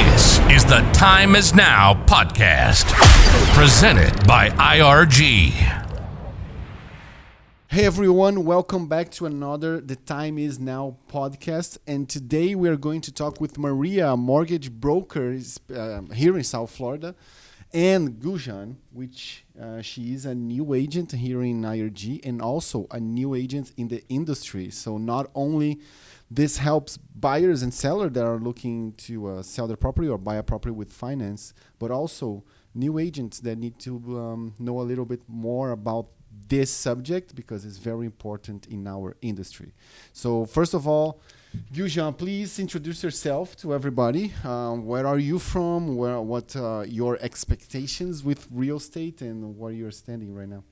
This is the Time Is Now podcast, presented by IRG. Hey everyone, welcome back to another The Time Is Now podcast. And today we are going to talk with Maria, a mortgage broker here in South Florida, and Gujan, which she is a new agent here in IRG and also a new agent in the industry. So not only this helps buyers and sellers that are looking to sell their property or buy a property with finance, but also new agents that need to know a little bit more about this subject because it's very important in our industry. So first of all, Gujan, please introduce yourself to everybody. Where are you from? What your expectations with real estate and where you're standing right now?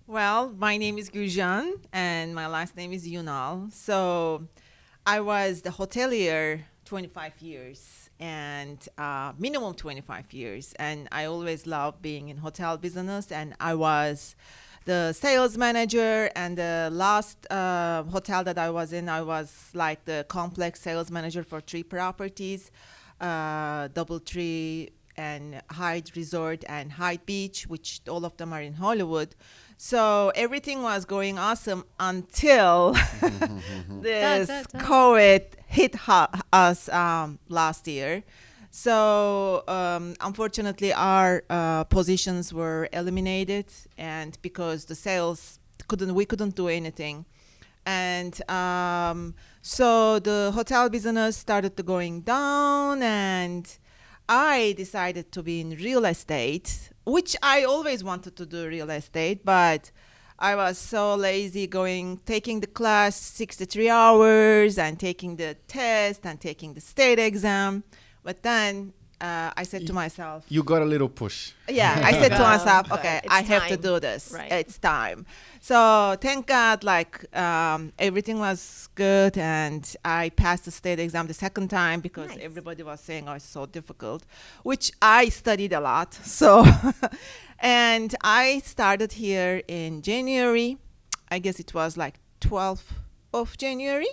Well, my name is Gujan and my last name is Yunal. So I was the hotelier 25 years and minimum 25 years. And I always loved being in hotel business, and I was the sales manager. And the last hotel that I was in, I was like the complex sales manager for 3 properties, DoubleTree and Hyde Resort and Hyde Beach, which all of them are in Hollywood. So everything was going awesome until this COVID hit us last year. So unfortunately, our positions were eliminated, and because the sales we couldn't do anything, and so the hotel business started to going down, and I decided to be in real estate, which I always wanted to do real estate, but I was so lazy taking the class 63 hours and taking the test and taking the state exam. But then I said to myself, You got a little push. yeah, I said to myself, okay, It's I have to time. do this. Right. It's time. So thank God, everything was good, and I passed the state exam the second time because Nice. everybody was saying it's so difficult, which I studied a lot. So, and I started here in January. I guess it was like 12th of January.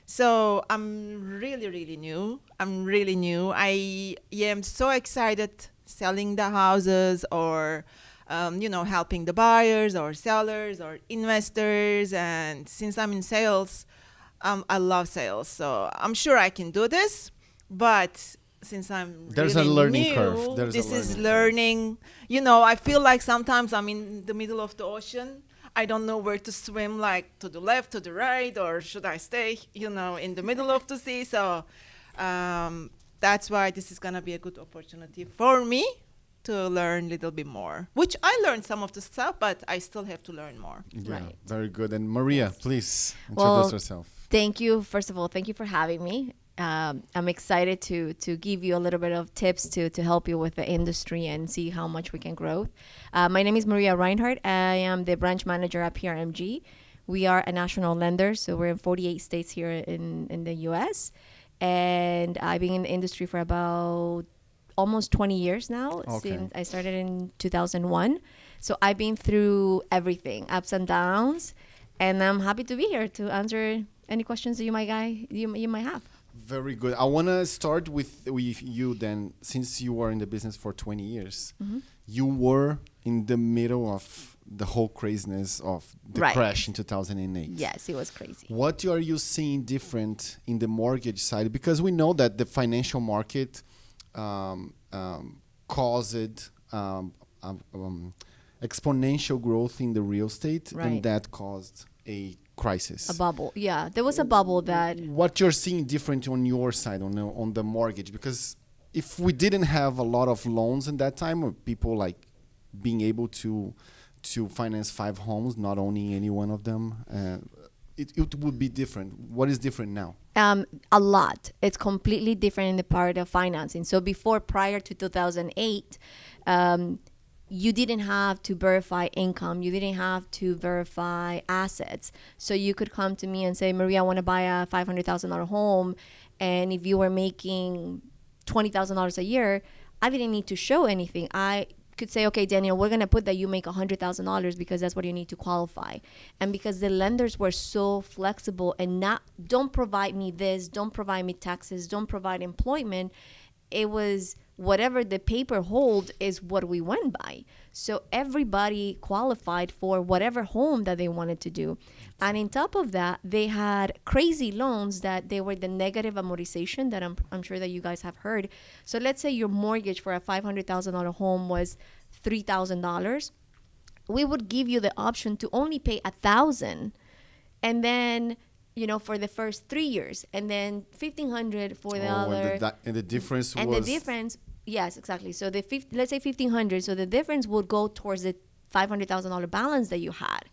So I'm really, really new. I am so excited selling the houses or, helping the buyers or sellers or investors. And since I'm in sales, I love sales. So I'm sure I can do this. But since I'm There's really a learning new, curve. There's a this is learning learning. I feel like sometimes I'm in the middle of the ocean. I don't know where to swim, like to the left, to the right, or should I stay, in the middle of the sea. So that's why this is going to be a good opportunity for me to learn a little bit more, which I learned some of the stuff, but I still have to learn more. Yeah, Right. very good. And Maria, Yes. please introduce Well, yourself. Thank you. First of all, thank you for having me. I'm excited to give you a little bit of tips to help you with the industry and see how much we can grow. My name is Maria Reinhardt. I am the branch manager at PRMG. We are a national lender, so we're in 48 states here in the U.S. And I've been in the industry for about almost 20 years now. Okay. Since I started in 2001. So I've been through everything, ups and downs, and I'm happy to be here to answer any questions that you might have. Very good. I want to start with you then. Since you were in the business for 20 years, you were in the middle of the whole craziness of the Right. crash in 2008. Yes, it was crazy. What are you seeing different in the mortgage side? Because we know that the financial market caused exponential growth in the real estate, and Right. that caused a crisis. A bubble. Yeah, there was a bubble that What you're seeing different on your side on the mortgage, because if we didn't have a lot of loans in that time, or people like being able to finance 5 homes, not owning any one of them, it would be different. What is different now? a lot. It's completely different in the part of financing. So prior to 2008, you didn't have to verify income. You didn't have to verify assets. So you could come to me and say, Maria, I want to buy a $500,000 home. And if you were making $20,000 a year, I didn't need to show anything. I could say, okay, Daniel, we're going to put that you make $100,000 because that's what you need to qualify. And because the lenders were so flexible and don't provide me this, don't provide me taxes, don't provide employment, it was whatever the paper hold is what we went by. So everybody qualified for whatever home that they wanted to do. And on top of that, they had crazy loans that they were the negative amortization that I'm sure that you guys have heard. So let's say your mortgage for a $500,000 home was $3,000. We would give you the option to only pay $1,000, and then for the first 3 years, and then $1,500 for the other. And the difference and was. the difference, yes, exactly. So let's say $1,500. So the difference would go towards the $500,000 balance that you had,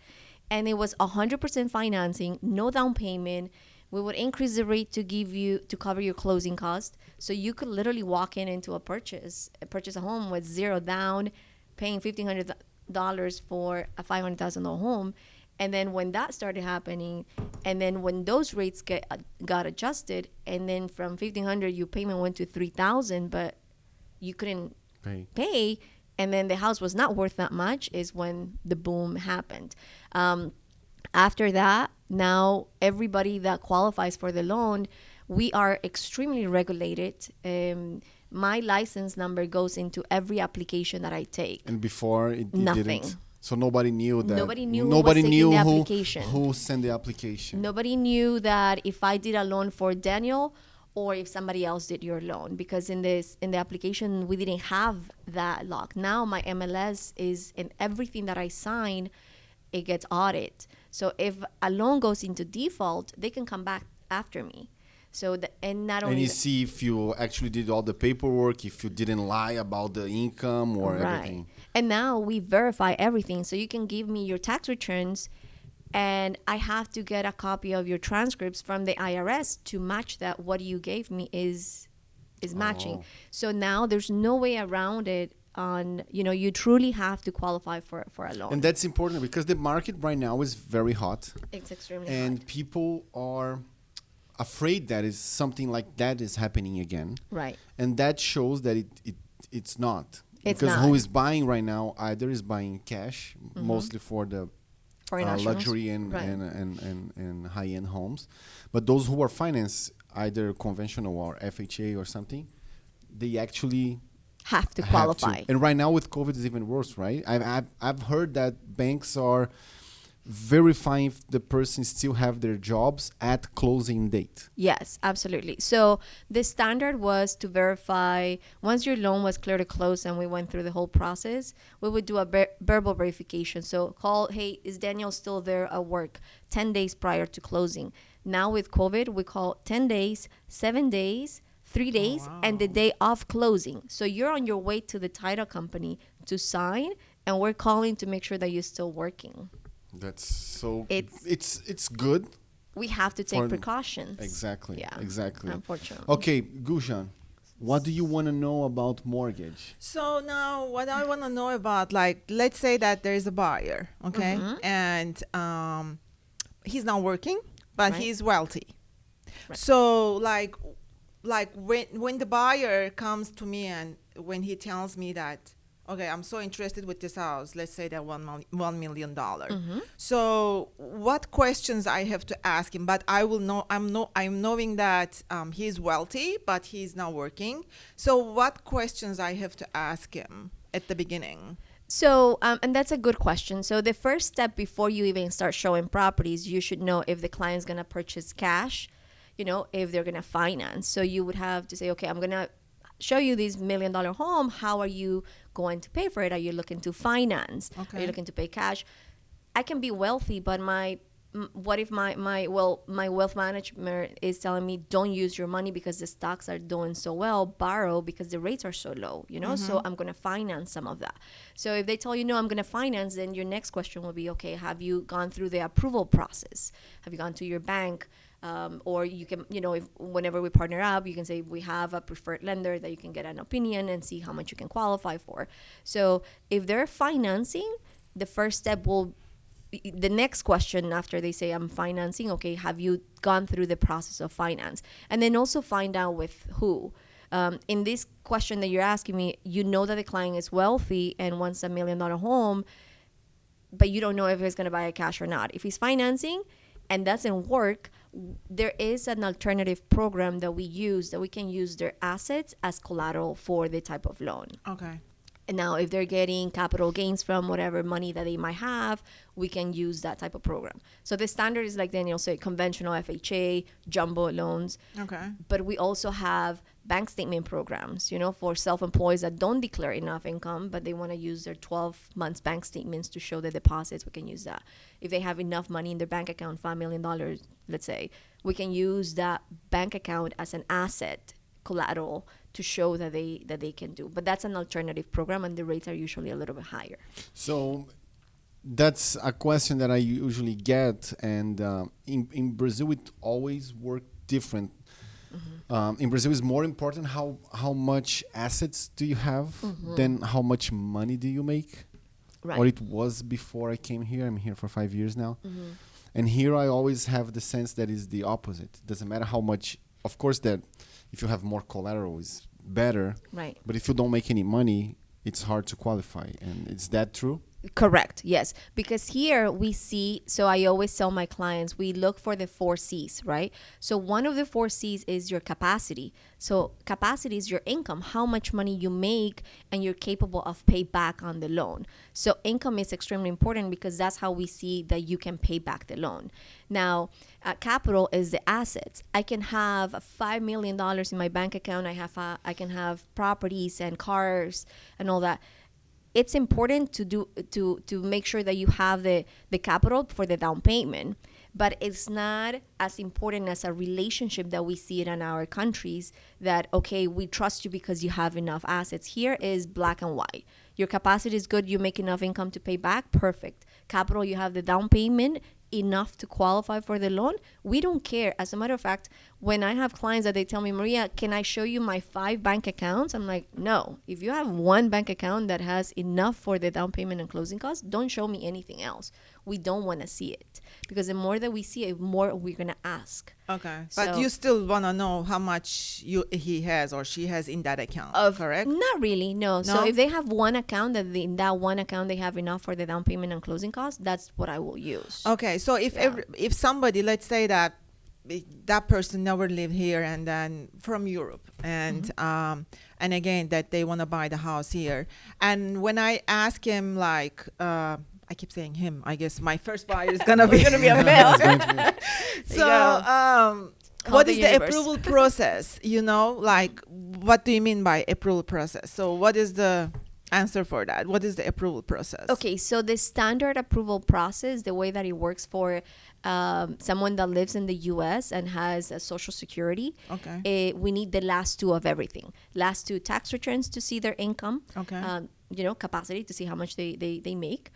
and it was 100% financing, no down payment. We would increase the rate to cover your closing cost, so you could literally walk into purchase a home with zero down, paying $1,500 for a $500,000 home. And then when that started happening, and then when those rates got adjusted, and then from $1,500 your payment went to $3,000, but you couldn't pay, and then the house was not worth that much, is when the boom happened. After that, now everybody that qualifies for the loan, we are extremely regulated. My license number goes into every application that I take. And before it Nothing. didn't. So nobody knew that. Nobody knew the application. Who sent the application. Nobody knew that if I did a loan for Daniel or if somebody else did your loan, because in the application we didn't have that lock. Now my MLS is in everything that I sign, it gets audited. So if a loan goes into default, they can come back after me. So and you see if you actually did all the paperwork, if you didn't lie about the income or everything. And now we verify everything. So you can give me your tax returns, and I have to get a copy of your transcripts from the IRS to match that what you gave me is matching. So now there's no way around it. You truly have to qualify for a loan. And that's important because the market right now is very hot. It's extremely hot. And people are afraid that is something like that is happening again. Right. And that shows that it's not. It's because not. who is buying right now either is buying cash, mostly for the luxury and high-end homes. But those who are financed, either conventional or FHA or something, they actually have to qualify. And right now with COVID, it's even worse, right? I've heard that banks are verifying if the person still have their jobs at closing date. Yes, absolutely. So the standard was to verify once your loan was clear to close, and we went through the whole process, we would do a verbal verification. So call, hey, is Daniel still there at work 10 days prior to closing? Now with COVID, we call 10 days, 7 days, 3 days, and the day of closing. So you're on your way to the title company to sign, and we're calling to make sure that you're still working. That's so. It's good. We have to take precautions. Exactly. Yeah. Exactly. Unfortunately. Okay, Gushan, what do you want to know about mortgage? So now, what I want to know about, let's say that there is a buyer, okay, and he's not working, but he's wealthy. Right. So, when the buyer comes to me and when he tells me that, okay, I'm so interested with this house. Let's say that $1 million. So, what questions I have to ask him? But I will know. I'm knowing that he's wealthy, but he's not working. So, what questions I have to ask him at the beginning? So, and that's a good question. So, the first step before you even start showing properties, you should know if the client's gonna purchase cash, if they're gonna finance. So, you would have to say, okay, I'm gonna show you this $1 million home. How are you going to pay for it? Are you looking to finance? Okay. Are you looking to pay cash? I can be wealthy, but what if my wealth management is telling me don't use your money because the stocks are doing so well, borrow because the rates are so low, so I'm going to finance some of that. So if they tell you no, I'm going to finance, then your next question will be, okay, have you gone through the approval process? Have you gone to your bank? Or you can, if whenever we partner up, you can say we have a preferred lender that you can get an opinion and see how much you can qualify for. So if they're financing, the first step will be the next question after they say I'm financing. Okay, have you gone through the process of finance? And then also find out with who. In this question that you're asking me, you know that the client is wealthy and wants $1 million home, but you don't know if he's going to buy a cash or not. If he's financing and doesn't work, there is an alternative program that we use that we can use their assets as collateral for the type of loan. Okay. And now, if they're getting capital gains from whatever money that they might have, we can use that type of program. So the standard is, like Daniel said, conventional FHA, jumbo loans. Okay. But we also have bank statement programs, for self-employed that don't declare enough income, but they want to use their 12 months bank statements to show the deposits. We can use that. If they have enough money in their bank account, $5 million, let's say, we can use that bank account as an asset collateral to show that they can do. But that's an alternative program, and the rates are usually a little bit higher. So that's a question that I usually get, and in Brazil it always worked different. In Brazil, it's more important how much assets do you have than how much money do you make. Right. Or it was before I came here. I'm here for 5 years now. And here I always have the sense that is the opposite. Doesn't matter how much, of course, that if you have more collateral is better. Right. But if you don't make any money, it's hard to qualify. And is that true? Correct. Yes. Because here we see, so I always tell my clients, we look for the 4 C's, right? So one of the 4 C's is your capacity. So capacity is your income, how much money you make and you're capable of pay back on the loan. So income is extremely important because that's how we see that you can pay back the loan. Now, capital is the assets. I can have $5 million in my bank account. I can have properties and cars and all that. It's important to make sure that you have the capital for the down payment, but it's not as important as a relationship that we see it in our countries that, okay, we trust you because you have enough assets. Here is black and white. Your capacity is good. You make enough income to pay back. Perfect. Capital, you have the down payment enough to qualify for the loan. We don't care. As a matter of fact, when I have clients that they tell me, Maria, can I show you my 5 bank accounts? I'm like, no. If you have one bank account that has enough for the down payment and closing costs, don't show me anything else. We don't want to see it because the more that we see it, more we're going to ask. Okay. But you still want to know how much he has or she has in that account, correct? Not really, no. So if they have one account, in that one account they have enough for the down payment and closing costs, that's what I will use. Okay. So if somebody, let's say that person never lived here and then from Europe and again that they want to buy the house here, and when I ask him like I keep saying him, I guess my first buyer is gonna be a male. So what is the approval process? Like what do you mean by approval process? So what is the answer for that? What is the approval process? Okay, so the standard approval process, the way that it works for someone that lives in the U.S. and has a Social Security, we need the last 2 of everything. Last 2 tax returns to see their income. Okay. Capacity to see how much they make.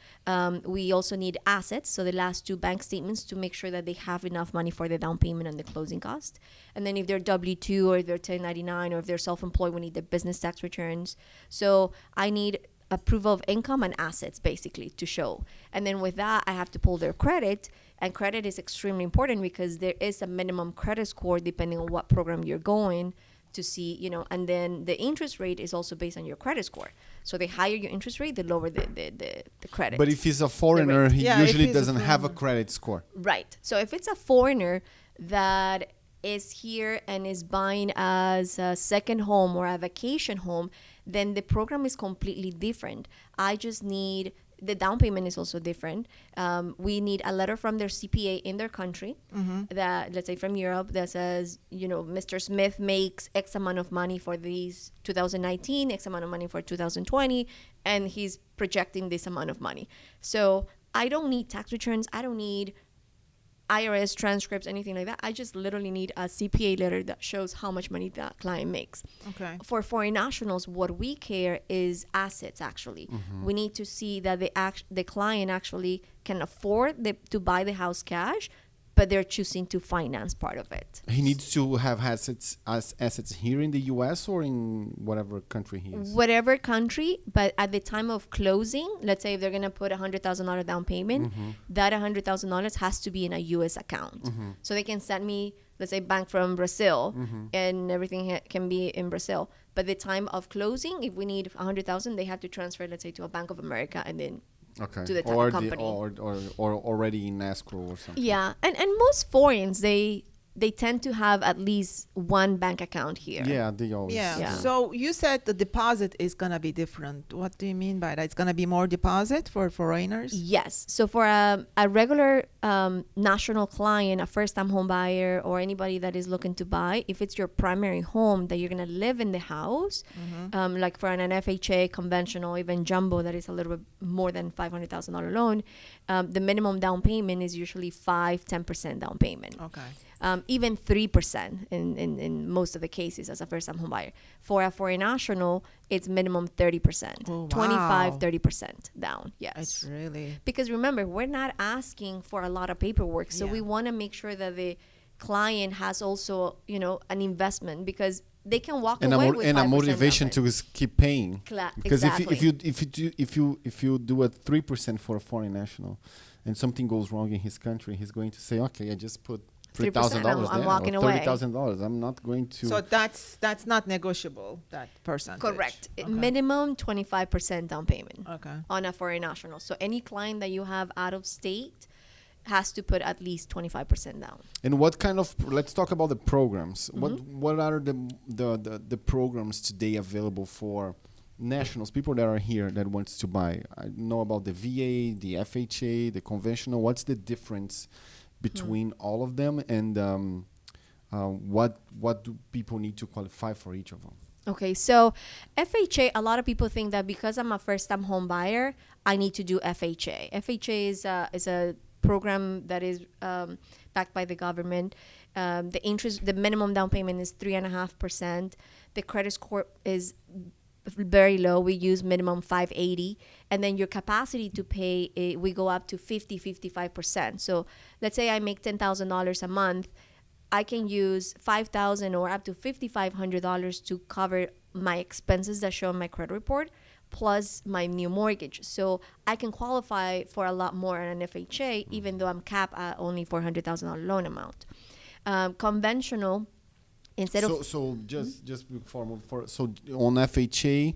We also need assets, so the last 2 bank statements to make sure that they have enough money for the down payment and the closing cost. And then if they're W-2 or if they're 1099 or if they're self-employed, we need the business tax returns. So I need approval of income and assets basically to show. And then with that, I have to pull their credit. And credit is extremely important because there is a minimum credit score depending on what program you're going to see, and then the interest rate is also based on your credit score. So the higher your interest rate, the lower the credit. But if he's a foreigner, he usually doesn't have a credit score. Right. So if it's a foreigner that is here and is buying as a second home or a vacation home, then the program is completely different. I just need the down payment is also different. We need a letter from their CPA in their country that, let's say from Europe, that says, Mr. Smith makes X amount of money for these 2019, X amount of money for 2020, and he's projecting this amount of money. So I don't need tax returns. I don't need IRS transcripts, anything like that. I just literally need a CPA letter that shows how much money that client makes. Okay. For foreign nationals, what we care is assets, actually. We need to see that the client actually can afford to buy the house cash, but they're choosing to finance part of it. He needs to have assets here in the U.S. or in whatever country he is? Whatever country, but at the time of closing, let's say if they're going to put $100,000 down payment, that $100,000 has to be in a U.S. account. So they can send me, let's say, bank from Brazil, and everything can be in Brazil. But the time of closing, if we need $100,000, they have to transfer, let's say, to a Bank of America, and then Okay. to the title or company. or already in escrow or something. Yeah, and most foreigners they tend to have at least one bank account here. Yeah, they always. Yeah. Yeah. So you said the deposit is gonna be different. What do you mean by that? It's gonna be more deposit for foreigners? Yes. So for a regular national client, a first-time home buyer, or anybody that is looking to buy, if it's your primary home that you're gonna live in the house, like for an FHA, conventional, even jumbo, that is a little bit more than $500,000 loan, the minimum down payment is usually 5-10% down payment. Okay. Even 3% in most of the cases as a first-time home buyer. For a foreign national, it's minimum 30%, Oh, wow. 25-30% down. Yes. It's really Because remember, we're not asking for a lot of paperwork. So Yeah. we want to make sure that the client has also, an investment, because they can walk And away with a 5% motivation down payment. to keep paying. Because Exactly. if you do a 3% for a foreign national, and something goes wrong in his country, he's going to say, okay, I just put $3,000 I'm there, walking or away. $30,000. I'm not going to. so that's not negotiable, that percentage. Correct. Okay. Minimum 25% down payment Okay. on a foreign national. So any client that you have out of state has to put at least 25% down. And what kind of? Let's talk about the programs. Mm-hmm. What are the programs today available for nationals, people that are here that wants to buy? I know about the VA, the FHA, the conventional. What's the difference between all of them, and what do people need to qualify for each of them? Okay, so FHA, a lot of people think that because I'm a first-time home buyer, I need to do FHA. FHA is a program that is backed by the government. The minimum down payment is 3.5%. The credit score is very low. We use minimum 580, and then your capacity to pay, we go up to 55%. So let's say I make $10,000 a month, I can use $5,000 or up to $5,500 to cover my expenses that show in my credit report, plus my new mortgage. So I can qualify for a lot more on an FHA, even though I'm capped at only $400,000 loan amount. Conventional, instead of So just before move forward, so on FHA,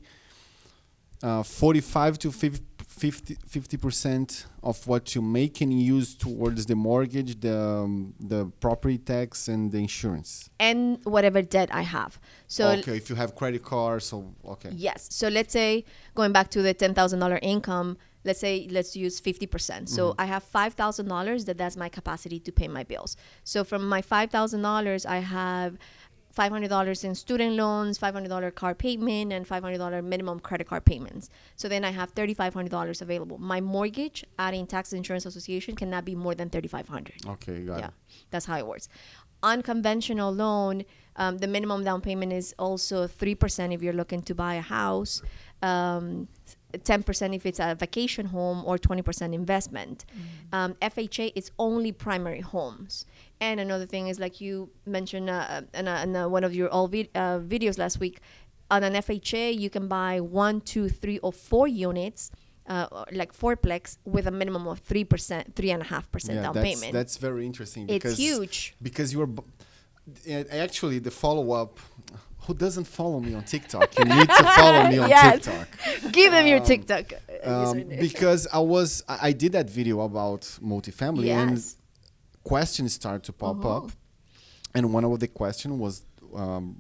45 to 50% of what you make can you use towards the mortgage, the property tax, and the insurance. and whatever debt I have. So Okay, if you have credit cards, so okay. yes. So let's say, going back to the $10,000 income, let's use 50%. So I have $5,000 that's my capacity to pay my bills. So from my $5,000, I have $500 in student loans, $500 car payment, and $500 minimum credit card payments. So then I have $3,500 available. My mortgage, adding tax and insurance association, cannot be more than $3,500. Okay, got Yeah, it. that's how it works. Unconventional loan, the minimum down payment is also 3% if you're looking to buy a house, 10% if it's a vacation home, or 20% investment. FHA is only primary homes. And another thing is, like you mentioned in one of your old videos last week, on an FHA, you can buy 1, 2, 3, or 4 units, like fourplex, with a minimum of 3%, 3.5% down payment. That's very interesting. It's Because huge. Because actually the follow-up. Who doesn't follow me on TikTok? You need to follow me on Yes. TikTok. Give them your TikTok username. Because I did that video about multifamily, and Yes. questions start to pop up, and one of the question was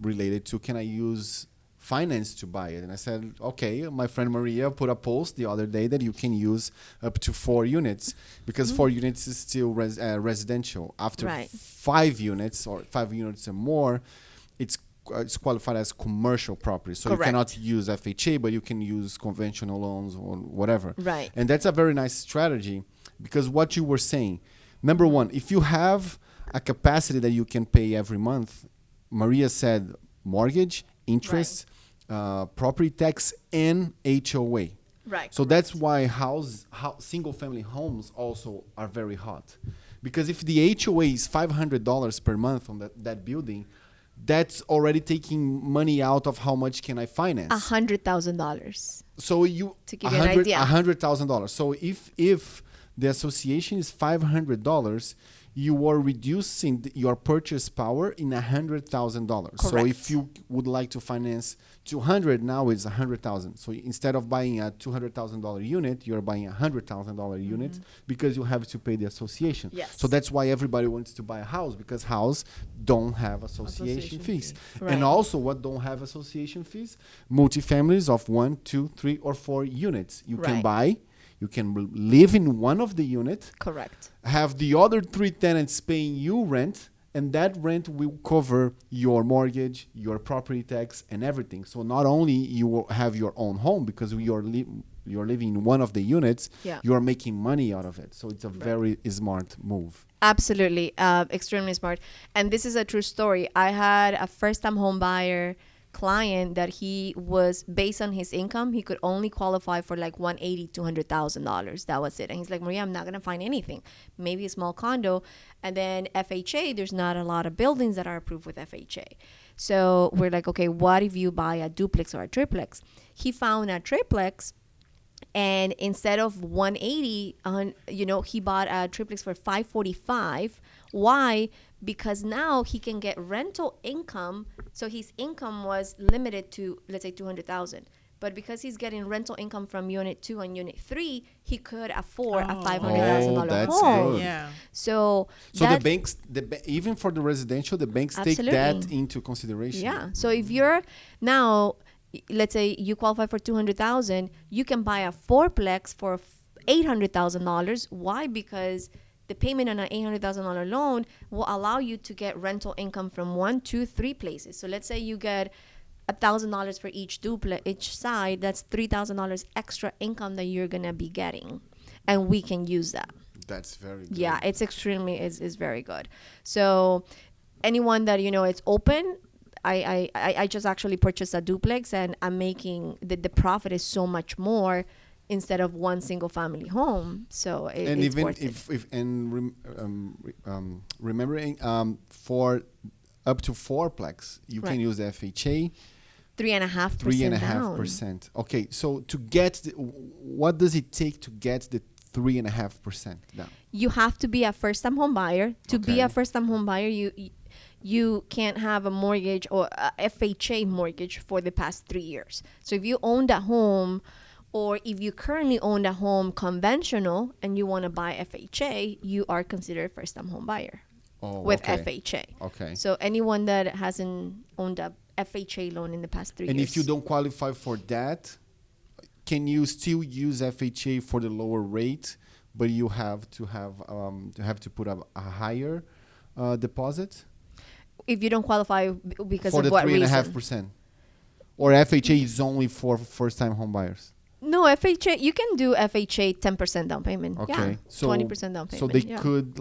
related to, can I use finance to buy it? And I said, okay. My friend Maria put a post the other day that you can use up to 4 units, because 4 units is still residential. After Right. 5 units or 5 units or more, it's qualified as commercial property. So Correct. you cannot use FHA, but you can use conventional loans or whatever. Right. And that's a very nice strategy, because what you were saying, number one, if you have a capacity that you can pay every month, Maria said mortgage, interest, property tax, and HOA. Right. So that's why single family homes also are very hot. Because if the HOA is $500 per month on that building, that's already taking money out of how much can I finance. $100,000. So you To give you an idea. $100,000. So if the association is $500, you are reducing your purchase power in $100,000. So Correct. if you would like to finance 200 now is 100,000. So instead of buying a $200,000 unit, you're buying a $100,000 unit because you have to pay the association. Yes. So that's why everybody wants to buy a house, because house don't have association fees. Right. And also what don't have association fees? Multifamilies of 1, 2, 3, or 4 units. You can Right. buy, you can live in one of the unit, Correct. have the other 3 tenants paying you rent, and that rent will cover your mortgage, your property tax, and everything. So not only you will have your own home, because you're living in one of the units, Yeah. you're making money out of it. So it's a very smart move. Absolutely. Extremely smart. And this is a true story. I had a first-time home buyer client that he was, based on his income, he could only qualify for like $180,000, $200,000. That was it. And he's like, Maria, I'm not going to find anything. Maybe a small condo. And then FHA, there's not a lot of buildings that are approved with FHA. So we're like, okay, what if you buy a duplex or a triplex? He found a triplex, and instead of 180, he bought a triplex for 545. Why? Because now he can get rental income. So his income was limited to, let's say, 200,000. But because he's getting rental income from unit 2 and unit 3, he could afford a $500,000 that's home. good. Yeah. So So that, the banks, even for the residential, the banks take that Absolutely. into consideration. yeah. So if you're now, let's say you qualify for 200,000, you can buy a fourplex for $800,000. Why? Because the payment on an $800,000 loan will allow you to get rental income from 1, 2, 3 places. So let's say you get $1,000 for each duplex, each side. That's $3,000 extra income that you're gonna be getting, and we can use that. That's very good. Yeah, it's extremely is very good. So anyone that it's open. I just actually purchased a duplex, and I'm making the profit is so much more instead of one single family home. So And it's even worth it. remembering for up to fourplex, you can Right. use FHA 3.5% 3.5%. Okay, so to get what does it take to get the 3.5% down? You have to be a first-time home buyer. To be Okay. a first-time home buyer, you can't have a mortgage or a FHA mortgage for the past 3 years. So if you owned a home, or if you currently own a home conventional and you want to buy FHA, you are considered first-time home buyer with okay. FHA. Okay. So anyone that hasn't owned a FHA loan in the past 3 And years. if you don't qualify for that, can you still use FHA for the lower rate, but you have to put up a higher deposit if you don't qualify because for of the what reason? 3.5%, or FHA is only for first-time home buyers? No, FHA, you can do FHA 10% down payment. Okay, Yeah, so 20% down payment. So they yeah. could,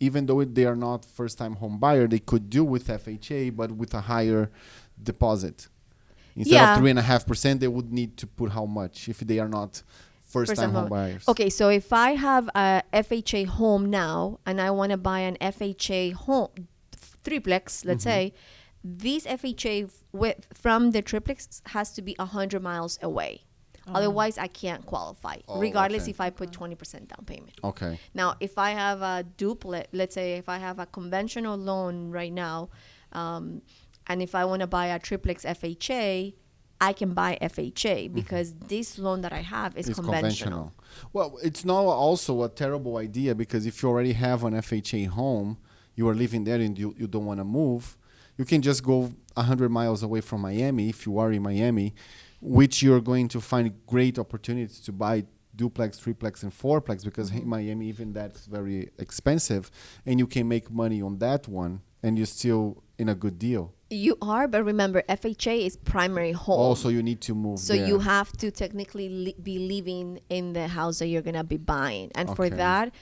even though they are not first-time home buyer, they could do with FHA, but with a higher deposit. Instead Yeah. of 3.5%, they would need to put how much if they are not first-time home buyers? Okay, so if I have a FHA home now and I want to buy an FHA home triplex, let's Mm-hmm. say, this FHA from the triplex has to be 100 miles away. Otherwise, I can't qualify, regardless okay. if I put 20% down payment. Okay. Now, if I have a duplex, let's say if I have a conventional loan right now, and if I want to buy a triplex FHA, I can buy FHA because this loan that I have is It's conventional. Well, it's not also a terrible idea, because if you already have an FHA home, you are living there and you don't want to move, you can just go 100 miles away from Miami if you are in Miami, which you're going to find great opportunities to buy duplex, triplex, and fourplex, because in Miami, even that's very expensive, and you can make money on that one, and you're still in a good deal. You are, but remember, FHA is primary home. Also, you need to move So there. you have to technically be living in the house that you're going to be buying. And for Okay. that,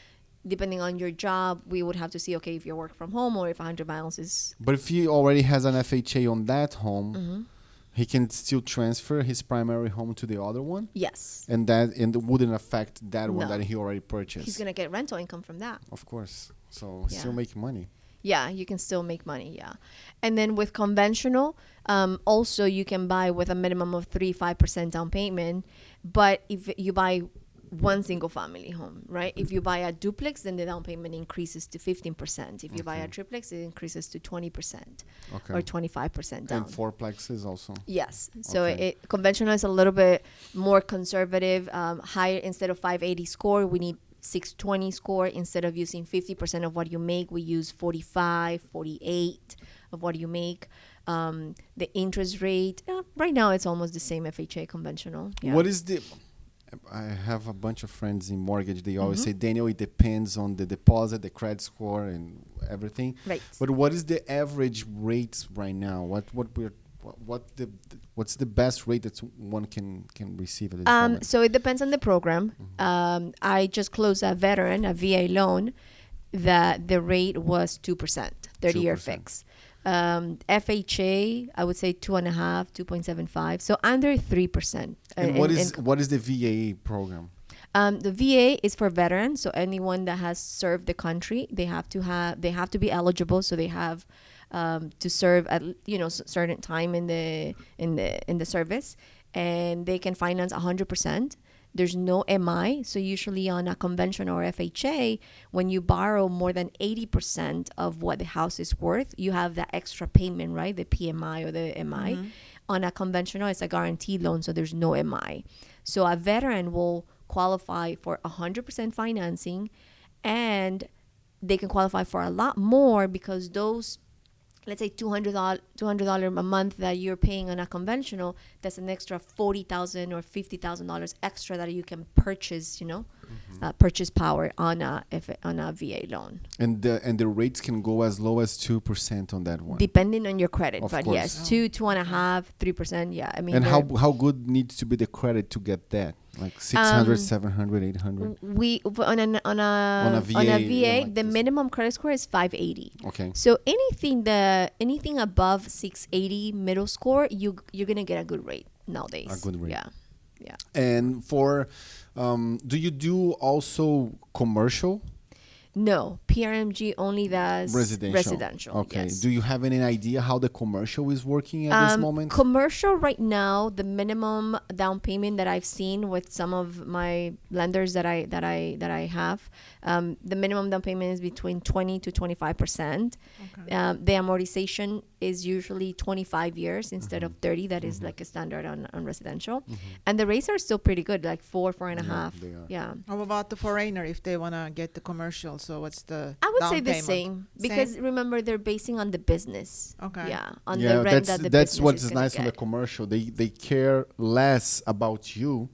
depending on your job, we would have to see, okay, if you work from home or if 100 miles is... But if he already has an FHA on that home, Mm-hmm. he can still transfer his primary home to the other one, Yes. and it wouldn't affect that one No. that he already purchased. He's going to get rental income from that. Of course. So Yeah. still make money. Yeah, you can still make money, yeah. And then with conventional, also you can buy with a minimum of 3-5% down payment. But if you buy one single family home, right? If you buy a duplex, then the down payment increases to 15%. If you buy a triplex, it increases to 20% Okay. or 25% down. And fourplexes also. Yes. So Okay. conventional is a little bit more conservative, higher. Instead of 580 score, we need 620 score. Instead of using 50% of what you make, we use 45, 48 of what you make. The interest rate, right now it's almost the same FHA conventional. Yeah. What is the? I have a bunch of friends in mortgage. They always Mm-hmm. say, Daniel, it depends on the deposit, the credit score, and everything. Right. But what is the average rates right now? What's the best rate that one can receive at this moment? So it depends on the program. I just closed a veteran, a VA loan, that the rate was 2%, 30-year 2%. fix. FHA, I would say 2.5, 2.75, so under 3%. And what is the VA program? The VA is for veterans, so anyone that has served the country, they have to be eligible, so they have to serve at certain time in the service, and they can finance 100%. There's no MI, so usually on a conventional or FHA, when you borrow more than 80% of what the house is worth, you have that extra payment, right? The PMI or the MI. On a conventional, it's a guaranteed loan, so there's no MI. So a veteran will qualify for 100% financing, and they can qualify for a lot more because those, let's say $200 a month that you're paying on a conventional, that's an extra $40,000 or $50,000 extra that you can purchase, purchase power on a VA loan, And the rates can go as low as 2% on that one. depending on your credit. Of But course. yes, 2.5, 3%. Yeah, I mean, And how good needs to be the credit to get that? Like 600, 700, 800? we on a On a VA, like the this. minimum credit score is 580. Okay. So anything above 680 middle score, you're gonna get a good rate nowadays. A good rate. Yeah. And for, do you do also commercial? No, PRMG only does residential. Okay. Yes. Do you have any idea how the commercial is working at this moment? Commercial right now, the minimum down payment that I've seen with some of my lenders that I have, the minimum down payment is between 20 to 25%. The amortization is usually 25 years instead of 30. That is like a standard on residential, and the rates are still pretty good, like 4.5. they are. Yeah. How about the foreigner if they want to get the commercial? So what's the I would down say the payment? same because remember they're basing on the business. Okay. Yeah, on Yeah, the rent that the that's business what's is gonna nice on the get. commercial. They care less about you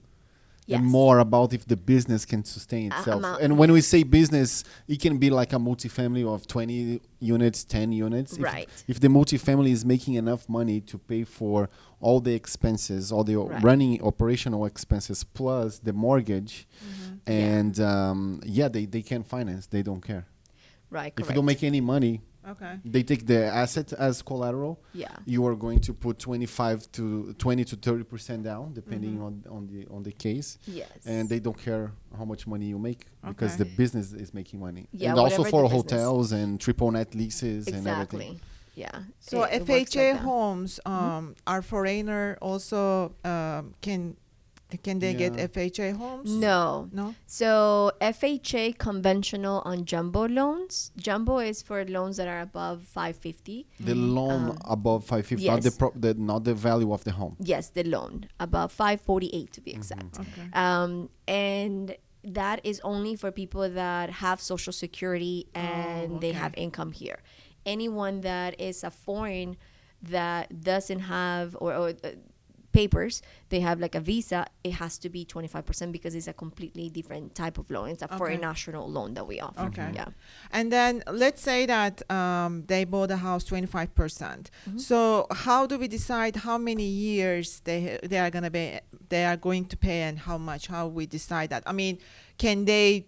Yes. and more about if the business can sustain itself. amount, And when we say business, it can be like a multifamily of 20 units, 10 units. Right. If the multifamily is making enough money to pay for all the expenses, all the Right. running operational expenses plus the mortgage, and they can finance. They don't care. Right. If you don't make any money, Okay. they take the asset as collateral. Yeah. You are going to put 25 to 20 to 30% down, depending on the case. Yes. And they don't care how much money you make because Okay. the business is making money. Yeah, and also whatever for the business. hotels and triple net leases and everything. Exactly. Yeah. So It works FHA like that. homes, are foreigner also can they get Yeah. FHA homes? No. No. So FHA conventional on jumbo loans. Jumbo is for loans that are above 550. The loan above 550, not yes. not the value of the home. Yes, the loan above 548 to be exact. Okay. And that is only for people that have Social Security and they okay. have income here. Anyone that is a foreign that doesn't have or papers, they have like a visa, it has to be 25% because it's a completely different type of loan. It's a foreign national loan that we offer. Okay. Yeah. And then let's say that they bought a house 25%. percent So how do we decide how many years they are going to pay and how much? How we decide that? I mean, can they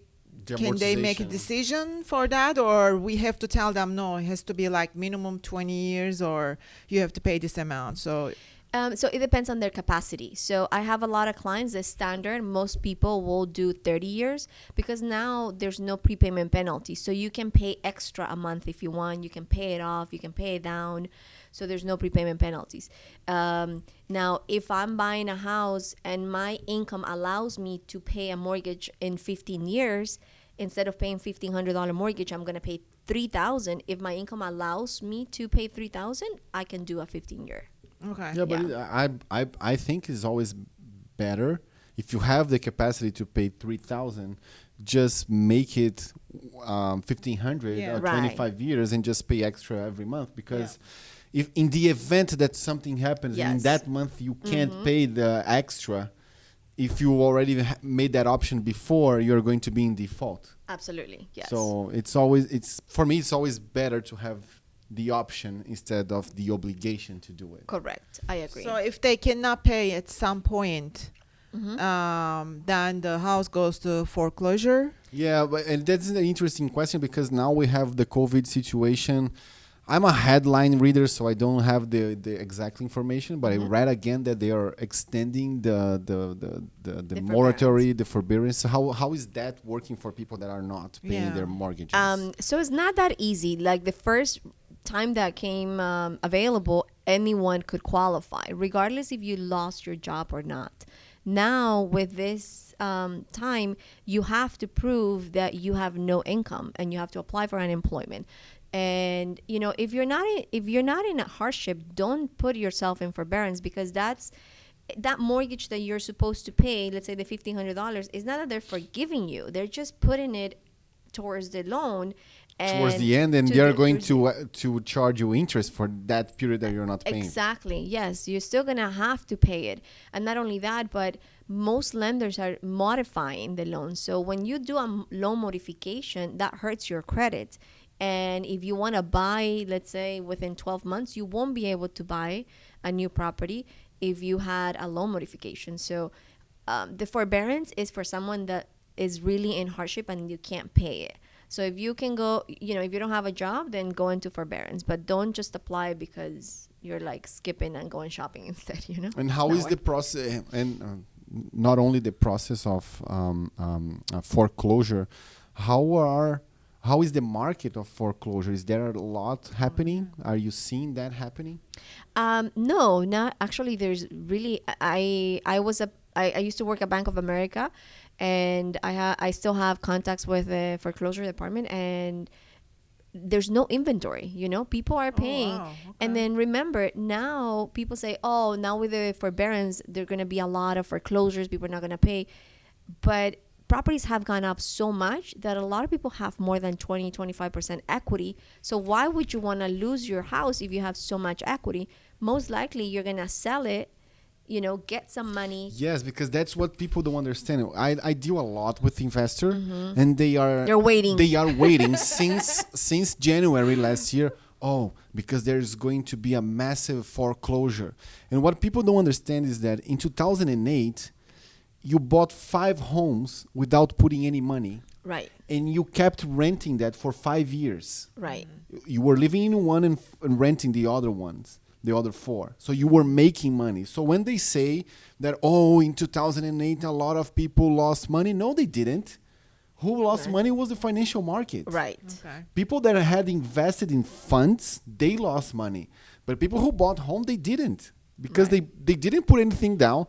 make a amortization. decision for that, or we have to tell them no? It has to be like minimum 20 years, or you have to pay this amount. So So it depends on their capacity. So I have a lot of clients, the standard, most people will do 30 years because now there's no prepayment penalty. So you can pay extra a month if you want. You can pay it off. You can pay it down. So there's no prepayment penalties. Now, if I'm buying a house and my income allows me to pay a mortgage in 15 years, instead of paying $1,500 mortgage, I'm going to pay $3,000. If my income allows me to pay $3,000, I can do a 15-year. Okay. Yeah, but I think it's always better if you have the capacity to pay 3,000, just make it 1,500 Yeah. or Right. 25 years and just pay extra every month, because if in the event that something happens and in Yes. that month you can't pay the extra, if you already made that option before, you're going to be in default. Absolutely, yes. So it's for me it's always better to have the option instead of the obligation to do it. Correct. I agree. So if they cannot pay at some point, then the house goes to foreclosure. Yeah, and that's an interesting question, because now we have the COVID situation. I'm a headline reader, so I don't have the exact information, but I read again that they are extending the moratory, the forbearance. How is that working for people that are not paying Yeah. their mortgages? So it's not that easy. Like the first time that came available, anyone could qualify, regardless if you lost your job or not. Now with this time, you have to prove that you have no income and you have to apply for unemployment. And you know, if you're not in a hardship, don't put yourself in forbearance, because that mortgage that you're supposed to pay, let's say the $1,500, is not that they're forgiving you; they're just putting it towards the loan. Towards the end, and they're going to charge you interest for that period that you're not paying. Exactly. Yes, you're still gonna have to pay it, and not only that, but most lenders are modifying the loan. So when you do a loan modification, that hurts your credit. And if you want to buy, let's say within 12 months, you won't be able to buy a new property if you had a loan modification. So the forbearance is for someone that is really in hardship and you can't pay it. So if you can go, you know, if you don't have a job, then go into forbearance, but don't just apply because you're like skipping and going shopping instead, you know? And how is the process, and not only the process of foreclosure, how is the market of foreclosure? Is there a lot happening? Are you seeing that happening? No, not actually. There's really, I used to work at Bank of America, and I still have contacts with the foreclosure department, and there's no inventory, you know, people are paying. wow. And then remember, now people say, oh, now with the forbearance, there are going to be a lot of foreclosures, people are not going to pay. But properties have gone up so much that a lot of people have more than 20-25% equity. So why would you want to lose your house if you have so much equity? Most likely you're going to sell it, you know, get some money. Yes, because that's what people don't understand. I deal a lot with investors, and they're waiting. They are waiting since January last year. Oh, because there's going to be a massive foreclosure. And what people don't understand is that in 2008, you bought 5 homes without putting any money, Right, and you kept renting that for 5 years. right. You were living in one and renting the other ones, the other 4. So you were making money. So when they say that, oh, in 2008, a lot of people lost money, no, they didn't. Who lost money was the financial market. Right. Okay. People that had invested in funds, they lost money. But people who bought home, they didn't, because they didn't put anything down.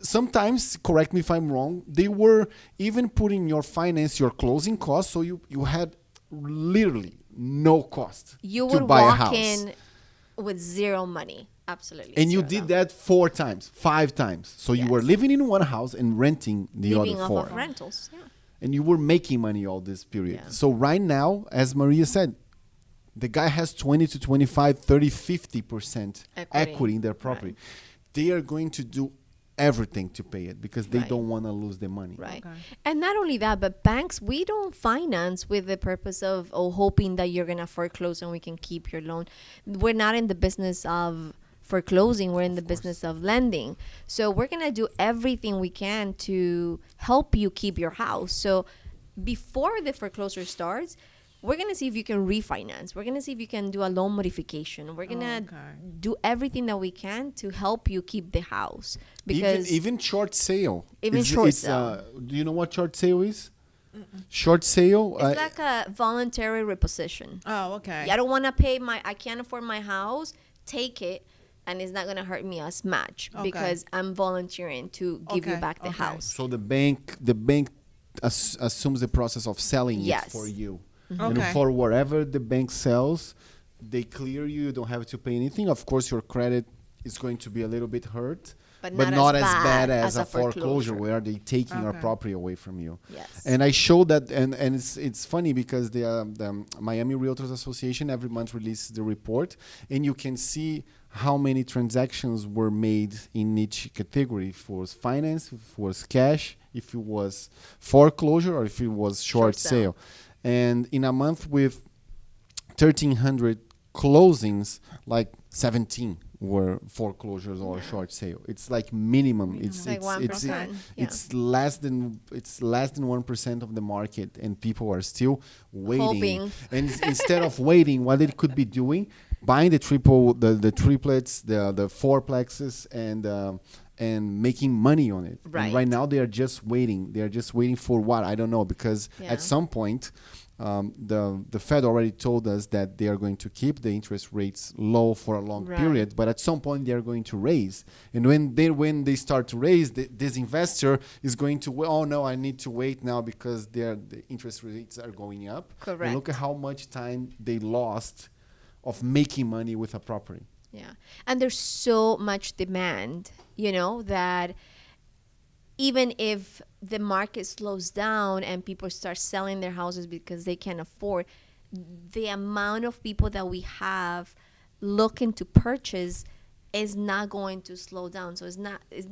Sometimes, correct me if I'm wrong, they were even putting your closing costs, so you had literally no cost You to would buy a walk house. in with zero money. Absolutely. And you zero. did that 4 times, 5 times. So you were Yes. living in one house and renting the Living other off 4. of rentals. Yeah. And you were making money all this period. Yeah. So right now, as Maria said, the guy has 20 to 25, 30, 50% equity in their property. They are going to do everything to pay it because they Right. don't want to lose the money. Right. Okay. And not only that, but banks, we don't finance with the purpose of hoping that you're going to foreclose and we can keep your loan. We're not in the business of foreclosing. We're in the business of lending. So we're going to do everything we can to help you keep your house. So before the foreclosure starts, we're going to see if you can refinance. We're going to see if you can do a loan modification. We're going to do everything that we can to help you keep the house. Because Even short sale. Even short sale. Do you know what short sale is? Short sale. it's like a voluntary reposition. Oh, okay. I don't want to pay I can't afford my house. take it, and it's not going to hurt me as much Okay. because I'm volunteering to give you Okay, back the okay. house. So the bank assumes the process of selling Yes. it for you. Okay. And for whatever the bank sells, they clear you. You don't have to pay anything. Of course, your credit is going to be a little bit hurt, But but not not as as bad bad as as a a foreclosure foreclosure. where they taking your Okay. property away from you. Yes. And I show that, and it's funny because the Miami Realtors Association every month releases the report, and you can see how many transactions were made in each category. If it was finance, if it was cash, if it was foreclosure, or if it was short sale. sale. And in a month with 1,300 closings, like 17 were foreclosures or short sale. It's like minimum. It's Like it's 1%, yeah. it's less than 1% of the market, and people are still waiting. Hoping. And instead of waiting, what they could be doing, buying the triplets, the fourplexes, and making money on it. And Right. right now they are just waiting. They are just waiting for what? I don't know, because Yeah. at some point, the Fed already told us that they are going to keep the interest rates low for a long Right. period, but at some point they are going to raise. And when they start to raise, this investor is going to, oh no, I need to wait now because the interest rates are going up. And look Correct. at how much time they lost of making money with a property. Yeah. And there's so much demand, that even if the market slows down and people start selling their houses because they can't afford, the amount of people that we have looking to purchase is not going to slow down. So it's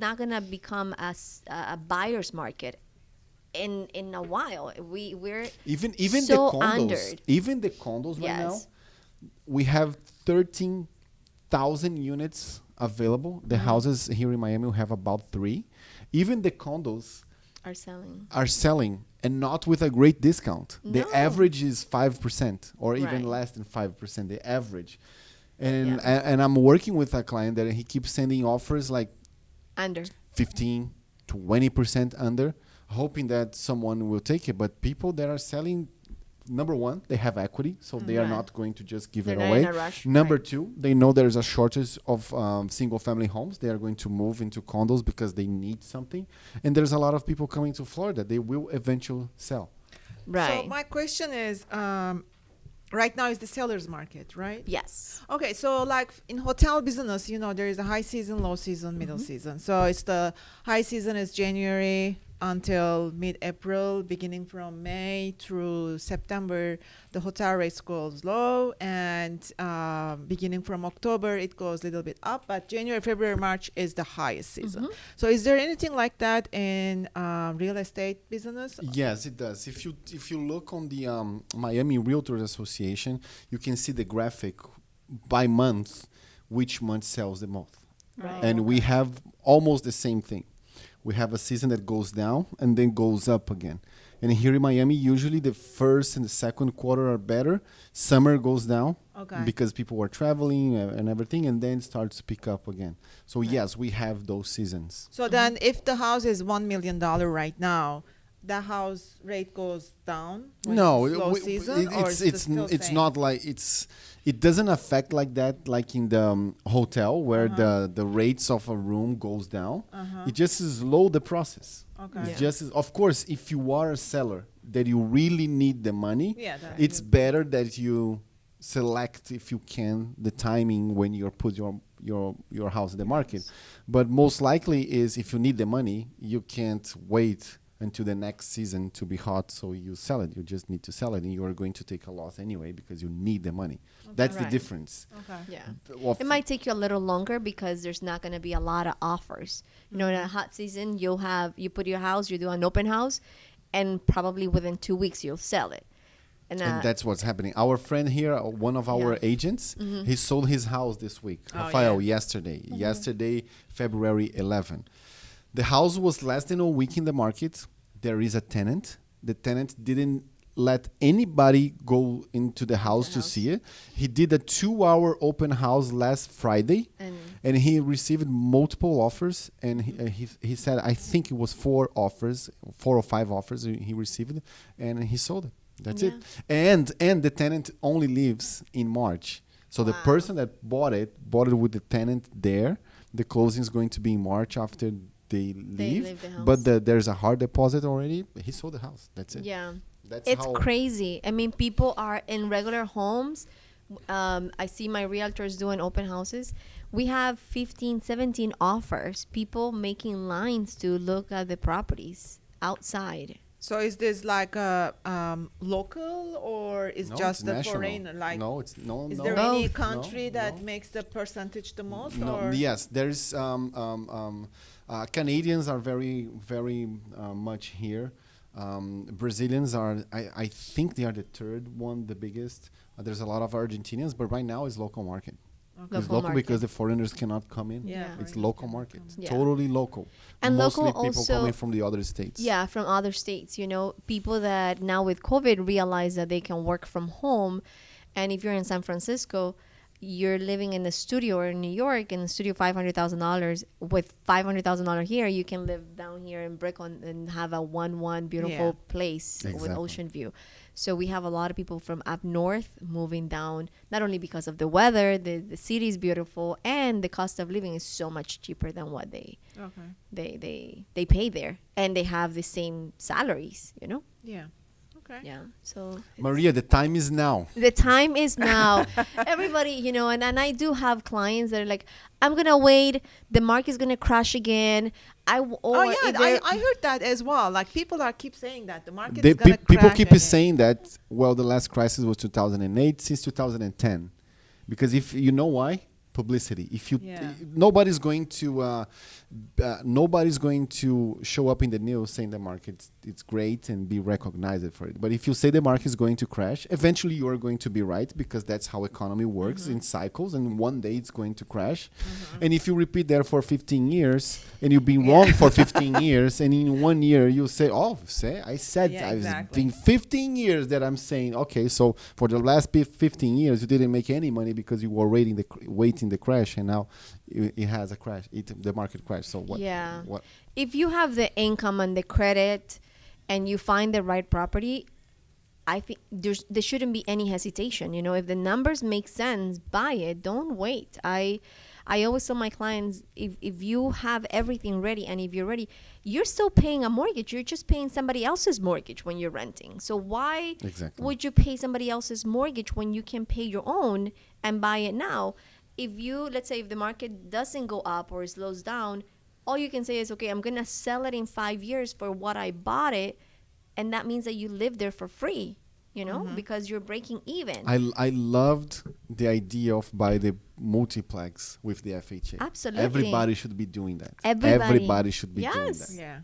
not going to become a buyer's market in a while. We're Even so the condos, undered. even the condos right now, Yes. we have 13,000 units available. The houses here in Miami, we have about 3. Even the condos Are selling. are selling, and not with a great discount. The No. average is 5% or even Right. less than 5%, the average. And, Yeah. and I'm working with a client that he keeps sending offers like Under. 15, 20% under, hoping that someone will take it. But people that are selling, number one, they have equity, so they are Right. not going to just give They're it not away. in a rush, Number right. two, they know there is a shortage of single-family homes. They are going to move into condos because they need something. And there's a lot of people coming to Florida. They will eventually sell. Right. So my question is, right now is the seller's market, right? Yes. Okay, so like in hotel business, there is a high season, low season, middle season. So it's the high season is January until mid-April, beginning from May through September, the hotel rates goes low, and beginning from October, it goes a little bit up, but January, February, March is the highest season. So is there anything like that in real estate business? Yes, it does. If you look on the Miami Realtors Association, you can see the graphic by month, which month sells the most. Right. And we have almost the same thing. We have a season that goes down and then goes up again. And here in Miami, usually the first and the second quarter are better. Summer goes down Okay. because people are traveling and everything, and then starts to pick up again. So yes, we have those seasons. So then if the house is $1 million right now, the house rate goes down when No, it's low season, or it's not like it doesn't affect like that, like in the hotel where the rates of a room goes down. It just slow the process. Okay. It's Yeah. just of course, if you are a seller that you really need the money, Yeah, that it's better that you select, if you can, the timing when you put your house in the market. But most likely is if you need the money, you can't wait until the next season to be hot, so you sell it. You just need to sell it, and you are going to take a loss anyway because you need the money. That's the Right. difference. Okay. Yeah. Of- It might take you a little longer because there's not going to be a lot of offers. In a hot season, you put your house, you do an open house, and probably within 2 weeks you'll sell it. And that's what's happening. Our friend here, one of our Yeah. agents, he sold his house this week. Oh, Rafael, yeah. yesterday, February 11. The house was less than a week in the market. There is a tenant. The tenant didn't let anybody go into the house to see it. He did a 2-hour open house last Friday, and he received multiple offers. And he said, I think it was 4 or 5 offers he received, and he sold it. That's it. And the tenant only leaves in March. So the person that bought it with the tenant there. The closing is going to be in March after they leave. the house. But there's a hard deposit already. He sold the house. That's it. Yeah. That's It's how crazy. I mean, people are in regular homes. I see my realtors doing open houses. We have 15, 17 offers. People making lines to look at the properties outside. So is this like a local or is No, just it's the national. foreigner? Like, No, it's no. is no. there any Both. country No, that no. makes the percentage the most? No, Or? yes, there's Canadians are very, very much here. Brazilians are, I think they are the third one, the biggest. There's a lot of Argentinians, but right now it's local market. It's Local local market. because the foreigners cannot come in. Yeah. It's foreigners local cannot market. come Yeah. Totally local. And Mostly local people also- coming from the other states. Yeah, from other states. You know, people that now with COVID realize that they can work from home. And if you're in San Francisco, you're living in a studio or in New York in a studio $500,000. With $500,000 here, you can live down here in Brickell and have a one beautiful Yeah. place with Exactly. ocean view. So we have a lot of people from up north moving down, not only because of the weather, the city is beautiful, and the cost of living is so much cheaper than what Okay. they pay there, and they have the same salaries, you know. Yeah. Okay. Yeah, so Maria, the time is now. the time is now. Everybody, you know, and I do have clients that are like, I'm gonna wait, the market's gonna crash again. Oh yeah, I heard that as well. Like people keep saying that the market They, is gonna people crash keep again. saying that, well, the last crisis was 2008 since 2010. Because if you know why? Publicity. If you Yeah. nobody's going to show up in the news saying the market it's great and be recognized for it. But if you say the market is going to crash, eventually you are going to be right because that's how economy works in cycles, and one day it's going to crash. And if you repeat that for 15 years and you've been wrong for 15 years, and in 1 year you say, I said Yeah, I've exactly. been 15 years that I'm saying, okay, so for the last 15 years you didn't make any money because you were waiting the crash, and now it has a crash. The market crashed. So what? Yeah. What? If you have the income and the credit, and you find the right property, I think there shouldn't be any hesitation. You know, if the numbers make sense, buy it. Don't wait. I always tell my clients, if you have everything ready, and if you're ready, you're still paying a mortgage. You're just paying somebody else's mortgage when you're renting. So why Exactly. would you pay somebody else's mortgage when you can pay your own and buy it now? If you, let's say, if the market doesn't go up or slows down, all you can say is, okay, I'm going to sell it in 5 years for what I bought it. And that means that you live there for free, you know, because you're breaking even. I loved the idea of buy the multiplex with the FHA. Absolutely. Everybody should be doing that. Everybody. should be doing Yes. that.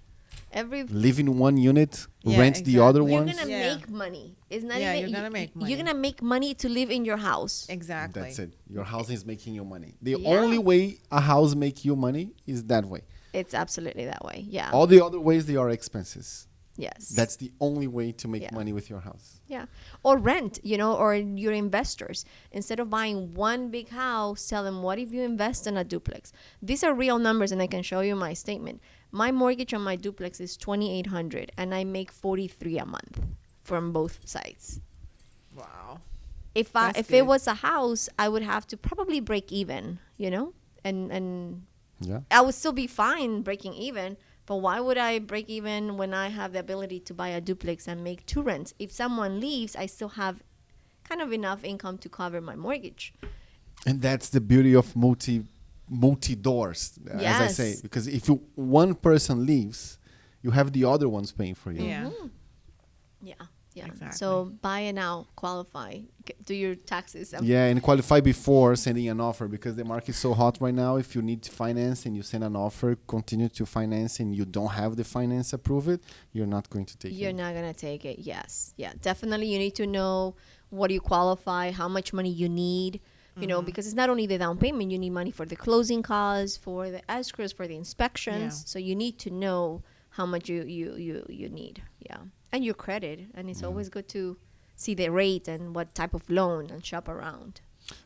Yeah. Live in one unit, Yeah, rent the other exactly. You're ones. going to Yeah. make money. It's not Yeah, even, you're gonna make money. You're going to make money to live in your house. Exactly. That's it. Your house is making you money. The Yeah. only way a house make you money is that way. It's absolutely that way. Yeah. All the other ways, they are expenses. Yes. That's the only way to make Yeah. money with your house. Yeah. Or rent, you know, or your investors. Instead of buying one big house, tell them, what if you invest in a duplex? These are real numbers, and I can show you my statement. My mortgage on my duplex is $2,800, and I make $43 a month from both sides. Wow. If That's it good. was a house, I would have to probably break even, you know, and Yeah. I would still be fine breaking even. But why would I break even when I have the ability to buy a duplex and make 2 rents? If someone leaves, I still have kind of enough income to cover my mortgage. And that's the beauty of multi doors, as I say. Yes. Because if one person leaves, you have the other ones paying for you. Yeah. Yeah, yeah. Exactly. So buy it now, qualify, do your taxes. Yeah, and qualify before sending an offer, because the market is so hot right now. If you need to finance and you send an offer, continue to finance, and you don't have the finance approve it, you're not going to take You're it. not gonna take it. Yes, yeah, definitely. You need to know what you qualify, how much money you need. You know, because it's not only the down payment. You need money for the closing costs, for the escrows, for the inspections. Yeah. So you need to know how much you need. Yeah, and your credit. And it's always good to see the rate and what type of loan and shop around.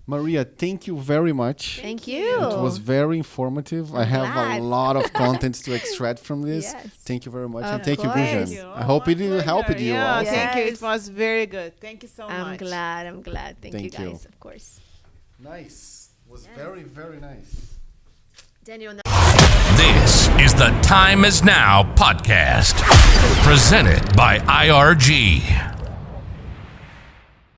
Maria, thank you very much. Thank you. It was very informative. I have glad. a lot of content to extract from this. Yes. Thank you very much. Of And thank you, course. Gujan. Thank you. I hope it helped you Yeah, also. thank you. It Yes. was very good. Thank you so I'm much. glad. Thank you, Thank you. guys. Of course. Nice. Was very, very nice. Daniel, This is the Time Is Now podcast, presented by IRG.